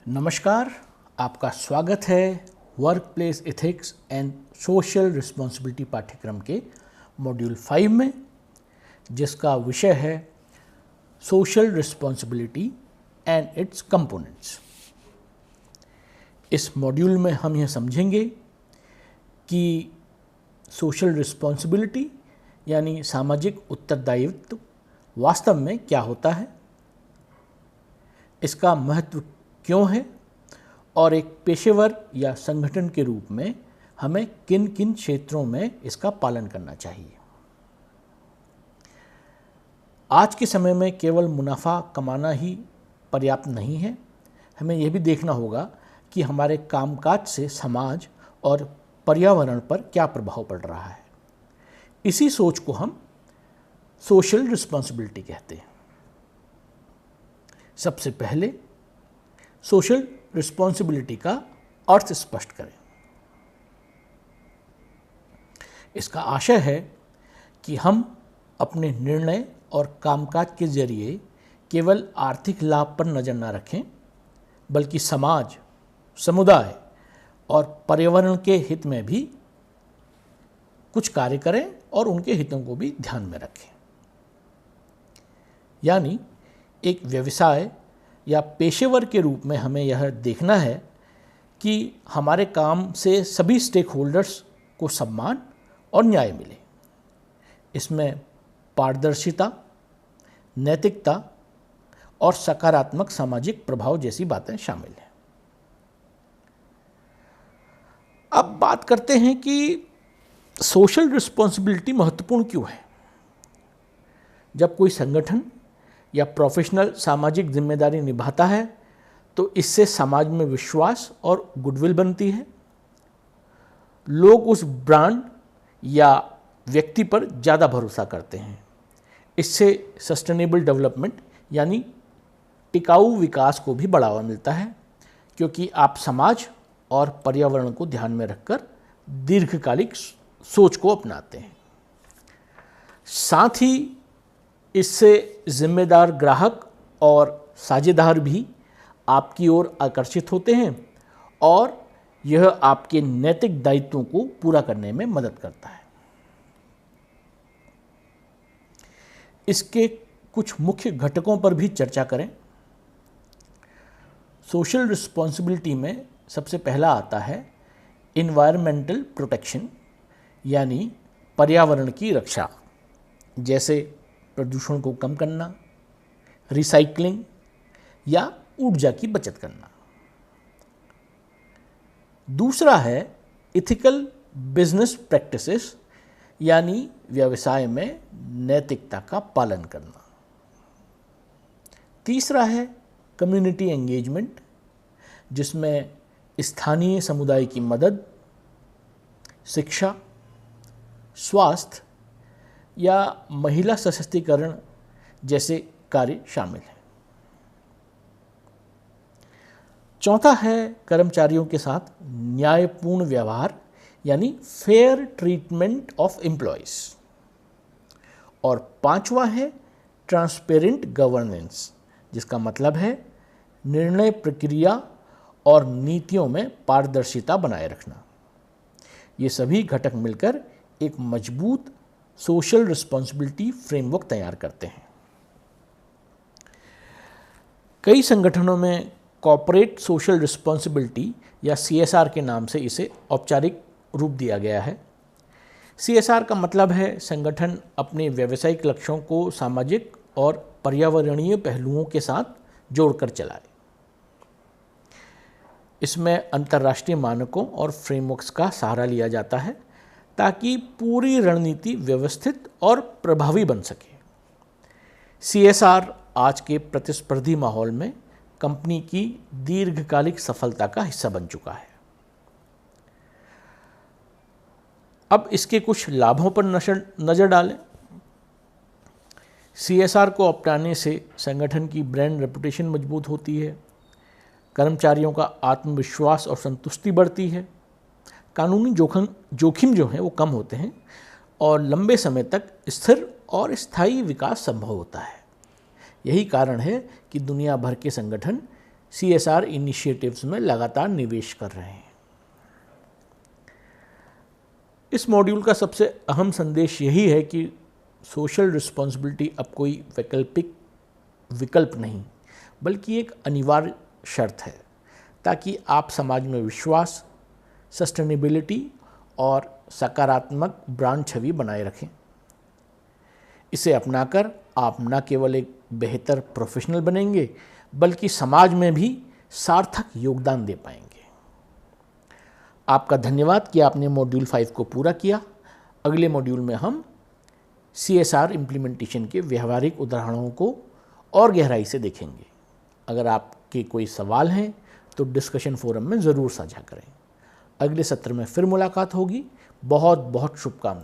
नमस्कार, आपका स्वागत है work place ethics and social responsibility पाठ्यक्रम के मॉड्यूल 5 में, जिसका विषय है social responsibility and it's components. इस मॉड्यूल में हम यह समझेंगे कि सोशल रिस्पॉन्सिबिलिटी यानी सामाजिक उत्तरदायित्व वास्तव में क्या होता है, इसका महत्व क्यों है और एक पेशेवर या संगठन के रूप में हमें किन किन क्षेत्रों में इसका पालन करना चाहिए। आज के समय में केवल मुनाफा कमाना ही पर्याप्त नहीं है, हमें यह भी देखना होगा कि हमारे कामकाज से समाज और पर्यावरण पर क्या प्रभाव पड़ रहा है। इसी सोच को हम सोशल रिस्पॉन्सिबिलिटी कहते हैं। सबसे पहले सोशल रिस्पॉन्सिबिलिटी का अर्थ स्पष्ट करें। इसका आशय है कि हम अपने निर्णय और कामकाज के जरिए केवल आर्थिक लाभ पर नज़र न रखें, बल्कि समाज, समुदाय और पर्यावरण के हित में भी कुछ कार्य करें और उनके हितों को भी ध्यान में रखें। यानी एक व्यवसाय या पेशेवर के रूप में हमें यह देखना है कि हमारे काम से सभी स्टेक होल्डर्स को सम्मान और न्याय मिले। इसमें पारदर्शिता, नैतिकता और सकारात्मक सामाजिक प्रभाव जैसी बातें शामिल हैं। अब बात करते हैं कि सोशल रिस्पॉन्सिबिलिटी महत्वपूर्ण क्यों है। जब कोई संगठन या प्रोफेशनल सामाजिक जिम्मेदारी निभाता है तो इससे समाज में विश्वास और गुडविल बनती है। लोग उस ब्रांड या व्यक्ति पर ज़्यादा भरोसा करते हैं। इससे सस्टेनेबल डेवलपमेंट यानी टिकाऊ विकास को भी बढ़ावा मिलता है, क्योंकि आप समाज और पर्यावरण को ध्यान में रखकर दीर्घकालिक सोच को अपनाते हैं। साथ ही इससे जिम्मेदार ग्राहक और साझेदार भी आपकी ओर आकर्षित होते हैं और यह आपके नैतिक दायित्वों को पूरा करने में मदद करता है। इसके कुछ मुख्य घटकों पर भी चर्चा करें। सोशल रिस्पॉन्सिबिलिटी में सबसे पहला आता है इन्वायरमेंटल प्रोटेक्शन यानी पर्यावरण की रक्षा, जैसे प्रदूषण को कम करना, रिसाइकलिंग या ऊर्जा की बचत करना। दूसरा है इथिकल बिजनेस प्रैक्टिसेस यानी व्यवसाय में नैतिकता का पालन करना। तीसरा है कम्युनिटी एंगेजमेंट, जिसमें स्थानीय समुदाय की मदद, शिक्षा, स्वास्थ्य या महिला सशक्तिकरण जैसे कार्य शामिल हैं। चौथा है कर्मचारियों के साथ न्यायपूर्ण व्यवहार यानी फेयर ट्रीटमेंट ऑफ एम्प्लॉयज। और पांचवा है ट्रांसपेरेंट गवर्नेंस, जिसका मतलब है निर्णय प्रक्रिया और नीतियों में पारदर्शिता बनाए रखना। ये सभी घटक मिलकर एक मजबूत सोशल रिस्पॉन्सिबिलिटी फ्रेमवर्क तैयार करते हैं। कई संगठनों में कॉर्पोरेट सोशल रिस्पॉन्सिबिलिटी या CSR के नाम से इसे औपचारिक रूप दिया गया है। CSR का मतलब है संगठन अपने व्यावसायिक लक्ष्यों को सामाजिक और पर्यावरणीय पहलुओं के साथ जोड़कर चलाए। इसमें अंतर्राष्ट्रीय मानकों और फ्रेमवर्क्स का सहारा लिया जाता है ताकि पूरी रणनीति व्यवस्थित और प्रभावी बन सके। CSR आज के प्रतिस्पर्धी माहौल में कंपनी की दीर्घकालिक सफलता का हिस्सा बन चुका है। अब इसके कुछ लाभों पर नजर डालें। CSR को अपनाने से संगठन की ब्रांड रेपुटेशन मजबूत होती है, कर्मचारियों का आत्मविश्वास और संतुष्टि बढ़ती है, कानूनी जोखिम जो हैं वो कम होते हैं और लंबे समय तक स्थिर और स्थायी विकास संभव होता है। यही कारण है कि दुनिया भर के संगठन CSR इनिशिएटिव्स में लगातार निवेश कर रहे हैं। इस मॉड्यूल का सबसे अहम संदेश यही है कि सोशल रिस्पॉन्सिबिलिटी अब कोई वैकल्पिक विकल्प नहीं, बल्कि एक अनिवार्य शर्त है, ताकि आप समाज में विश्वास, सस्टेनेबिलिटी और सकारात्मक ब्रांड छवि बनाए रखें। इसे अपनाकर आप न केवल एक बेहतर प्रोफेशनल बनेंगे, बल्कि समाज में भी सार्थक योगदान दे पाएंगे। आपका धन्यवाद कि आपने मॉड्यूल 5 को पूरा किया। अगले मॉड्यूल में हम CSR इम्प्लीमेंटेशन के व्यवहारिक उदाहरणों को और गहराई से देखेंगे। अगर आपके कोई सवाल हैं तो डिस्कशन फोरम में ज़रूर साझा करें। अगले सत्र में फिर मुलाकात होगी। बहुत बहुत शुभकामनाएं।